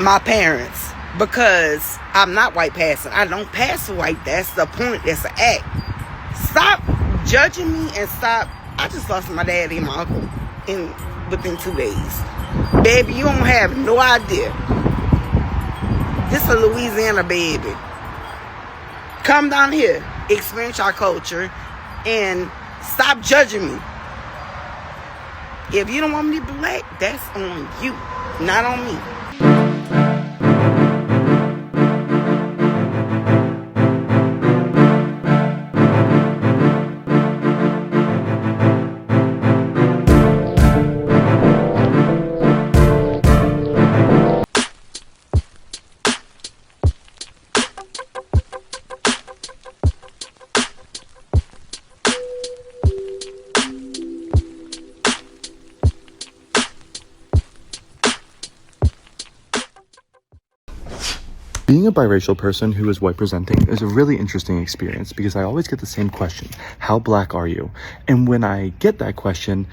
my parents, because I'm not white passing. I don't pass for white. That's the point. That's the act. Stop judging me and stop. I just lost my daddy and my uncle within 2 days. Baby, you don't have no idea. This is a Louisiana baby. Come down here, experience our culture, and stop judging me. If you don't want me to be black, that's on you, not on me. Being a biracial person who is white presenting is a really interesting experience because I always get the same question, how black are you? And when I get that question,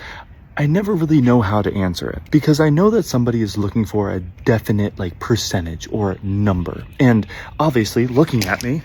I never really know how to answer it because I know that somebody is looking for a definite percentage or number. And obviously looking at me,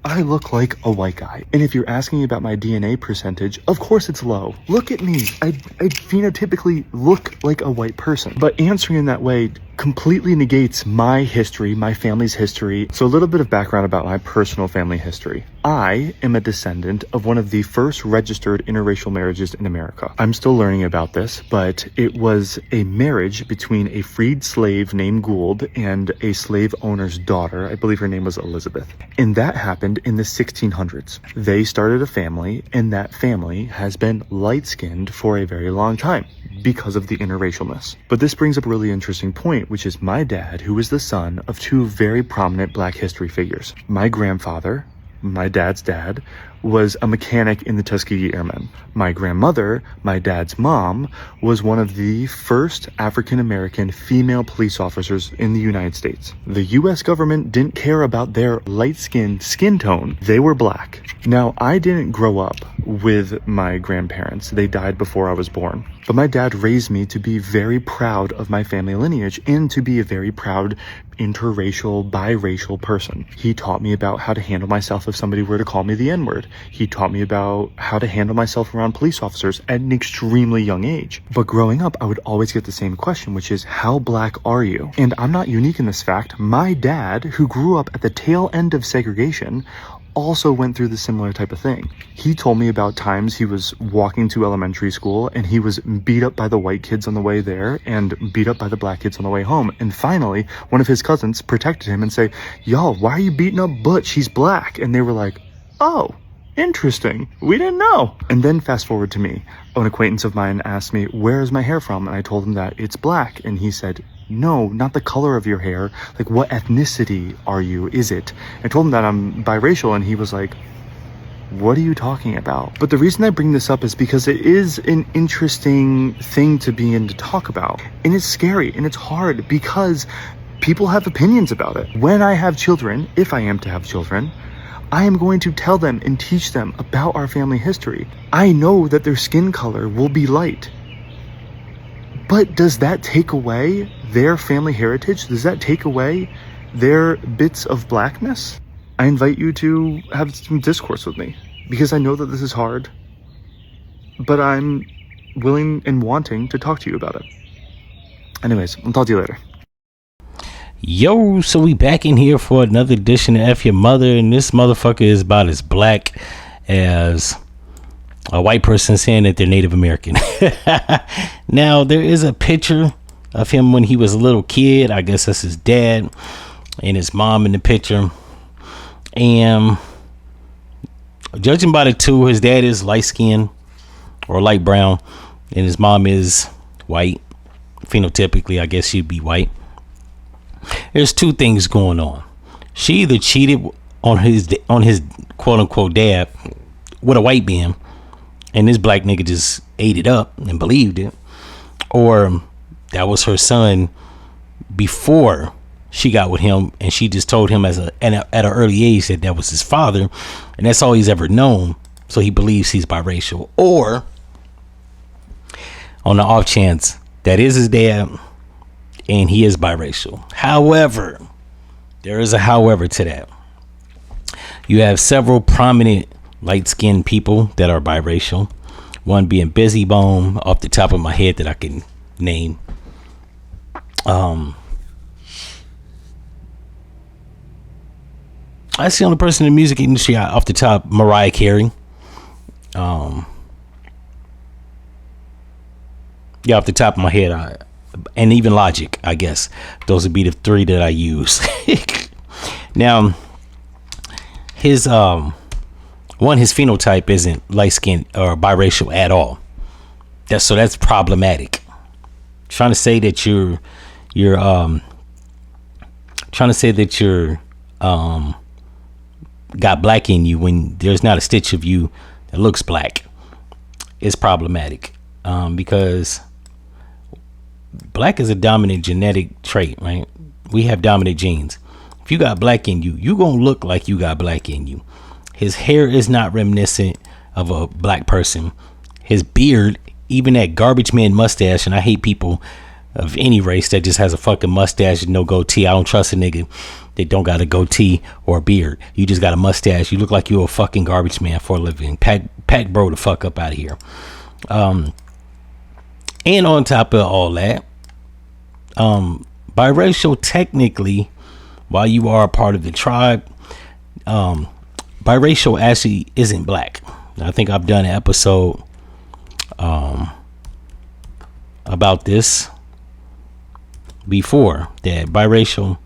I look like a white guy. And if you're asking about my DNA percentage, of course it's low. Look at me. I phenotypically look like a white person. But answering in that way completely negates my history, my family's history. So a little bit of background about my personal family history. I am a descendant of one of the first registered interracial marriages in America. I'm still learning about this, but it was a marriage between a freed slave named Gould and a slave owner's daughter. I believe her name was Elizabeth. And that happened in the 1600s. They started a family, and that family has been light-skinned for a very long time because of the interracialness. But this brings up a really interesting point, which is my dad, who is the son of two very prominent Black history figures. My grandfather, my dad's dad, was a mechanic in the Tuskegee Airmen. My grandmother, my dad's mom, was one of the first African-American female police officers in the United States. The US government didn't care about their light-skinned skin tone. They were black. Now, I didn't grow up with my grandparents. They died before I was born. But my dad raised me to be very proud of my family lineage and to be a very proud interracial, biracial person. He taught me about how to handle myself if somebody were to call me the N-word. He taught me about how to handle myself around police officers at an extremely young age. But growing up, I would always get the same question, which is, how black are you? And I'm not unique in this fact. My dad, who grew up at the tail end of segregation, also went through the similar type of thing. He told me about times he was walking to elementary school and he was beat up by the white kids on the way there and beat up by the black kids on the way home. And finally, one of his cousins protected him and say, "Y'all, why are you beating up Butch? He's black." And they were like, "Oh, interesting. We didn't know." And then fast forward to me. An acquaintance of mine asked me, "Where is my hair from?" And I told him that it's black. And he said, "No, not the color of your hair. What ethnicity are you? Is it?" I told him that I'm biracial, and he was like, "What are you talking about?" But the reason I bring this up is because it is an interesting thing to begin to talk about. And it's scary, and it's hard because people have opinions about it. When I have children, if I am to have children, I am going to tell them and teach them about our family history. I know that their skin color will be light. But does that take away their family heritage? Does that take away their bits of blackness? I invite you to have some discourse with me because I know that this is hard, but I'm willing and wanting to talk to you about it. Anyways, I'll talk to you later. Yo, so we back in here for another edition of F-ya-Motha, and this motherfucker is about as black as a white person saying that they're Native American. Now, there is a picture of him when he was a little kid. I guess that's his dad and his mom in the picture. And judging by the two, his dad is light skinned or light brown, and his mom is white. Phenotypically, I guess she'd be white. There's two things going on. She either cheated on his quote unquote dad with a white man, and this black nigga just ate it up and believed it, or that was her son before she got with him, and she just told him at an early age that was his father, and that's all he's ever known, so he believes he's biracial. Or on the off chance that is his dad, and he is biracial. However, there is a however to that. You have several prominent light-skinned people that are biracial. One being Busy Bone, off the top of my head, that I can name. That's the only person in the music industry off the top. Mariah Carey. Yeah, off the top of my head, and even Logic, I guess. Those would be the three that I use. Now, his phenotype isn't light skinned or biracial at all. That's problematic. Trying to say that you're got black in you when there's not a stitch of you that looks black is problematic, because black is a dominant genetic trait, right? We have dominant genes. If you got black in you, you gonna look like you got black in you. His hair is not reminiscent of a black person. His beard, even that garbage man mustache, and I hate people of any race that just has a fucking mustache and no goatee. I don't trust a nigga that don't got a goatee or a beard. You just got a mustache. You look like you're a fucking garbage man for a living. Pack bro the fuck up out of here. And on top of all that, biracial, technically, while you are a part of the tribe, biracial actually isn't black. I think I've done an episode about this before, that biracial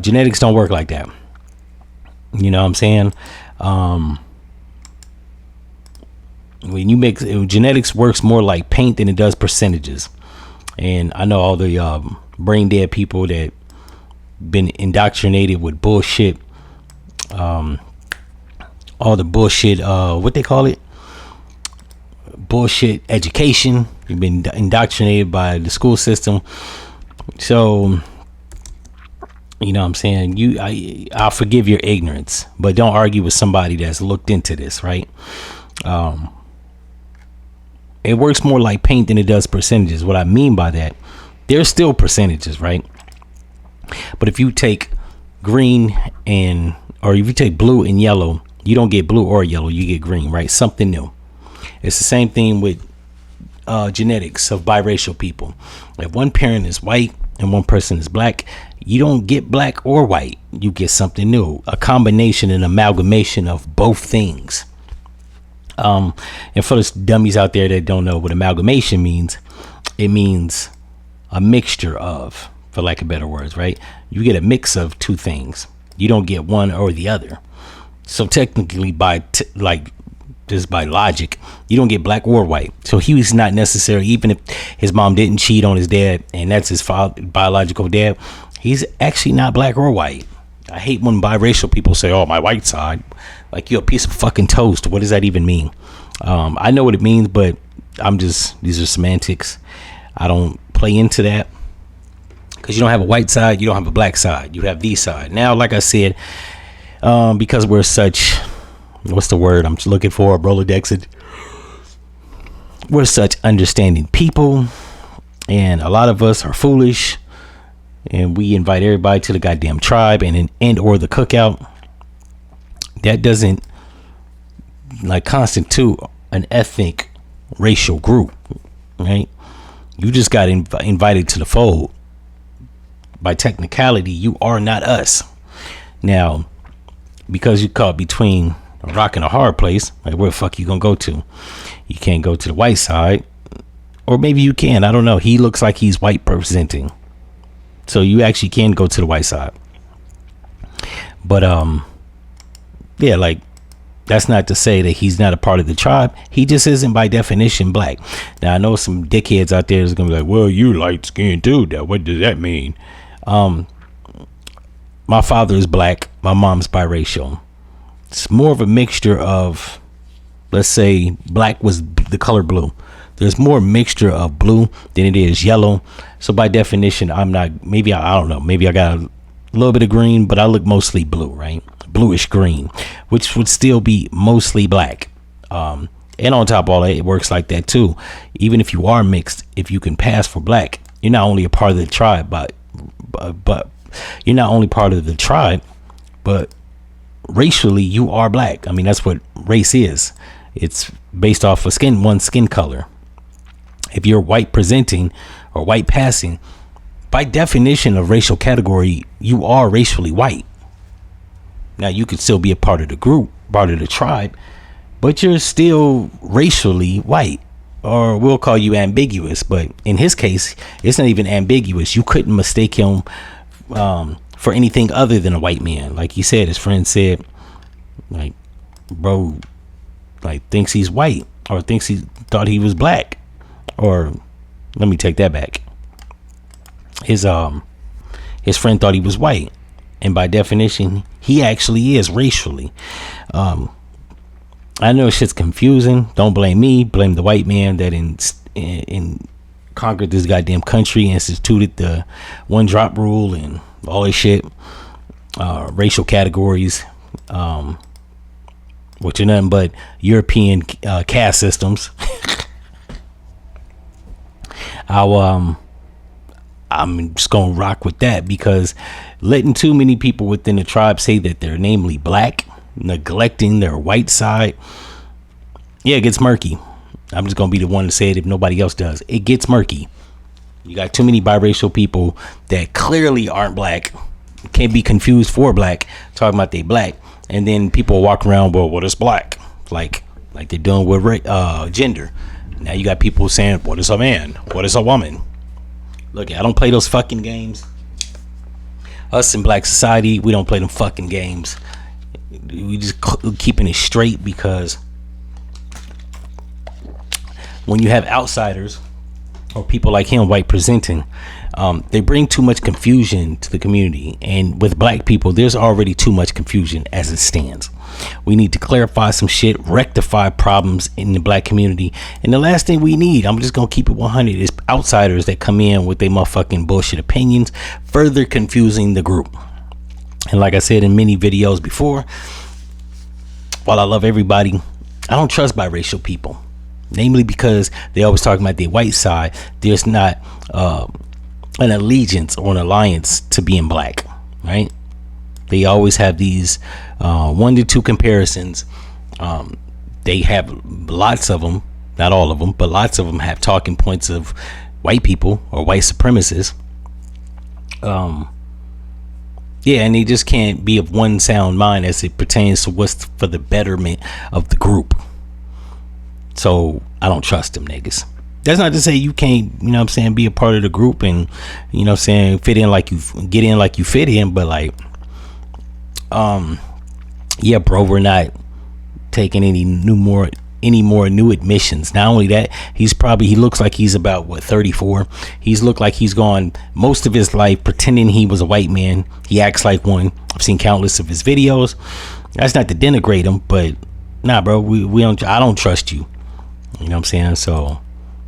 genetics don't work like that. You know what I'm saying? When you mix, genetics works more like paint than it does percentages. And I know all the brain dead people that been indoctrinated with bullshit, all the bullshit, what they call it, bullshit education. You've been indoctrinated by the school system. So, you know what I'm saying? I'll forgive your ignorance, but don't argue with somebody that's looked into this, right? It works more like paint than it does percentages. What I mean by that, there's still percentages, right? But if you take green or if you take blue and yellow, you don't get blue or yellow, you get green, right? Something new. It's the same thing with genetics of biracial people. If one parent is white and one person is black, you don't get black or white. You get something new, a combination, an amalgamation of both things. And for the dummies out there that don't know what amalgamation means, it means a mixture of, for lack of better words, right? You get a mix of two things. You don't get one or the other. So technically, just by logic, you don't get black or white. So he was not necessarily, even if his mom didn't cheat on his dad and that's his biological dad, he's actually not black or white. I hate when biracial people say, oh, my white side. Like, you're a piece of fucking toast. What does that even mean? I know what it means, but these are semantics. I don't play into that, because you don't have a white side, you don't have a black side, you have the side. Now, like I said, because we're such, what's the word I'm looking for, Rolodexed? We're such understanding people, and a lot of us are foolish, and we invite everybody to the goddamn tribe and or the cookout. That doesn't constitute an ethnic racial group, right? You just got invited to the fold. By technicality, you are not us. Now, because you caught between a rock and a hard place, like, where the fuck you gonna go to? You can't go to the white side, or maybe you can. I don't know. He looks like he's white presenting, so you actually can go to the white side. But yeah, like, that's not to say that he's not a part of the tribe. He just isn't by definition black. Now, I know some dickheads out there is gonna be like, well, you light skinned too. What does that mean? My father is black. My mom's biracial. It's more of a mixture of, let's say, black was the color blue. There's more mixture of blue than it is yellow. So by definition, I'm not, maybe I don't know, maybe I got a little bit of green, but I look mostly blue, right? Bluish green, which would still be mostly black. And on top of all that, it works like that too. Even if you are mixed, if you can pass for black, you're not only a part of the tribe, but you're not only part of the tribe, but racially you are black. I mean, that's what race is. It's based off of one's skin color. If you're white presenting or white passing, by definition of racial category, you are racially white. Now, you could still be a part of the group, part of the tribe, but you're still racially white, or we'll call you ambiguous. But in his case, it's not even ambiguous. You couldn't mistake him for anything other than a white man. Like he said, his friend said, like, bro, like, thinks he's white, or thinks he thought he was black. Or let me take that back. His friend thought he was white, and by definition, he actually is racially. I know shit's confusing. Don't blame me. Blame the white man that in conquered this goddamn country, instituted the one drop rule and all this shit. Racial categories, which are nothing but European caste systems. I'm just gonna rock with that, because letting too many people within the tribe say that they're namely black, neglecting their white side, yeah, it gets murky. I'm just gonna be the one to say it if nobody else does. It gets murky. You got too many biracial people that clearly aren't black, can't be confused for black, talking about they black, and then people walk around, well, what is black? Like they're doing with gender. Now you got people saying, what is a man? What is a woman? Look, I don't play those fucking games. Us in black society, we don't play them fucking games. We just keeping it straight, because when you have outsiders or people like him, white presenting, they bring too much confusion to the community. And with black people, there's already too much confusion as it stands. We need to clarify some shit, rectify problems in the black community. And the last thing we need, I'm just gonna keep it 100, is outsiders that come in with their motherfucking bullshit opinions, further confusing the group. And like I said in many videos before, while I love everybody, I don't trust biracial people. Namely because they always talking about their white side. There's not an allegiance or an alliance to being black, right? They always have these 1 to 2 comparisons. They have lots of them, not all of them, but lots of them have talking points of white people or white supremacists. Yeah, and they just can't be of one sound mind as it pertains to what's for the betterment of the group. So I don't trust them niggas. That's not to say you can't, you know what I'm saying, be a part of the group and, you know what I'm saying, get in like you fit in, but like, yeah, bro, we're not taking any more new admissions. Not only that, he looks like he's about 34. He's looked like he's gone most of his life pretending he was a white man. He acts like one. I've seen countless of his videos. That's not to denigrate him, but nah, bro, I don't trust you. You know what I'm saying? So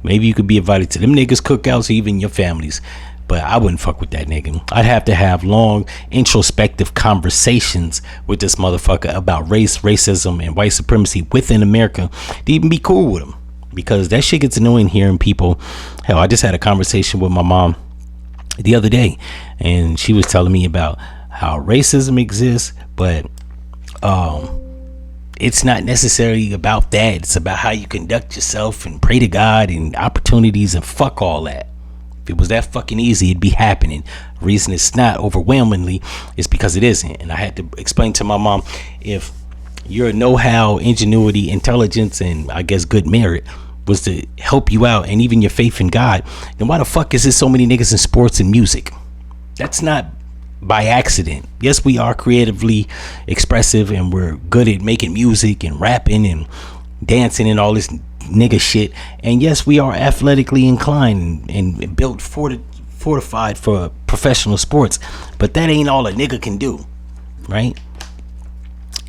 maybe you could be invited to them niggas cookouts, or even your families, but I wouldn't fuck with that nigga. I'd have to have long introspective conversations with this motherfucker about race, racism, and white supremacy within America to even be cool with him, because that shit gets annoying hearing people. Hell, I just had a conversation with my mom the other day, and she was telling me about how racism exists, but it's not necessarily about that. It's about how you conduct yourself and pray to God and opportunities, and fuck all that. If it was that fucking easy, it'd be happening. The reason it's not overwhelmingly is because it isn't. And I had to explain to my mom, if your know-how, ingenuity, intelligence, and I guess good merit was to help you out, and even your faith in God, then why the fuck is there so many niggas in sports and music? That's not by accident. Yes, we are creatively expressive, and we're good at making music and rapping and dancing and all this nigga shit, and yes, we are athletically inclined and built fortified for professional sports, but that ain't all a nigga can do, right?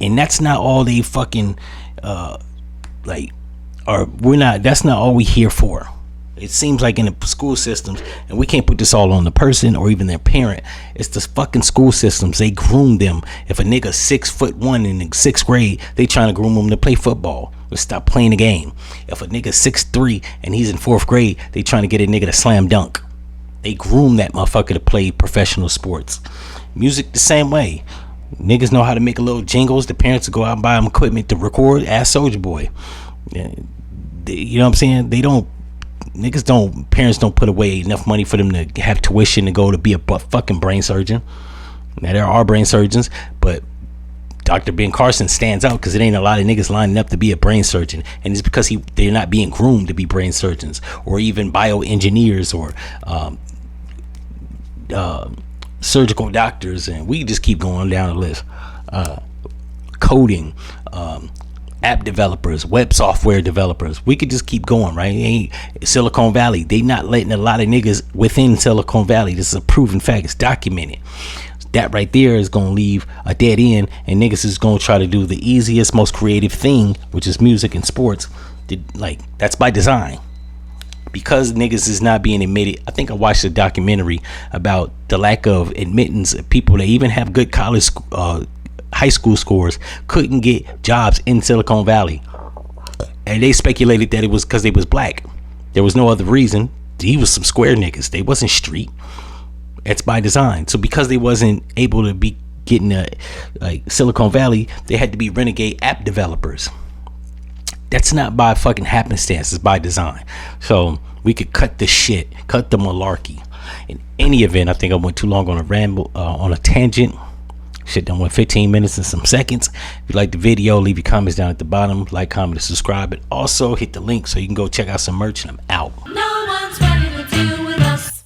And that's not all they fucking that's not all we here for. It seems like in the school systems, and we can't put this all on the person or even their parent, it's the fucking school systems. They groom them. If a nigga 6'1" in the 6th grade, they trying to groom him to play football or stop playing the game. If a nigga 6'3" and he's in 4th grade, they trying to get a nigga to slam dunk. They groom that motherfucker to play professional sports. Music the same way. Niggas know how to make a little jingles. The parents will go out and buy them equipment to record. Ask Soulja Boy. You know what I'm saying? Parents don't put away enough money for them to have tuition to go to be a fucking brain surgeon. Now there are brain surgeons, but Dr. Ben Carson stands out because it ain't a lot of niggas lining up to be a brain surgeon, and it's because they're not being groomed to be brain surgeons or even bioengineers or surgical doctors, and we just keep going down the list. Coding, app developers, web software developers. We could just keep going, right? Silicon Valley, they not letting a lot of niggas within Silicon Valley. This is a proven fact. It's documented. That right there is going to leave a dead end, and niggas is going to try to do the easiest, most creative thing, which is music and sports. That's by design. Because niggas is not being admitted. I think I watched a documentary about the lack of admittance of people that even have good college, high school scores, couldn't get jobs in Silicon Valley. And they speculated that it was because they was black. There was no other reason. He was some square niggas. They wasn't street. It's by design. So because they wasn't able to be getting Silicon Valley, they had to be renegade app developers. That's not by fucking happenstance. It's by design. So we could cut the shit, cut the malarkey. In any event, I think I went too long on a ramble, on a tangent. Shit done went 15 minutes and some seconds. If you like the video, leave your comments down at the bottom. Like, comment, and subscribe. And also hit the link so you can go check out some merch. And I'm out. No one's ready.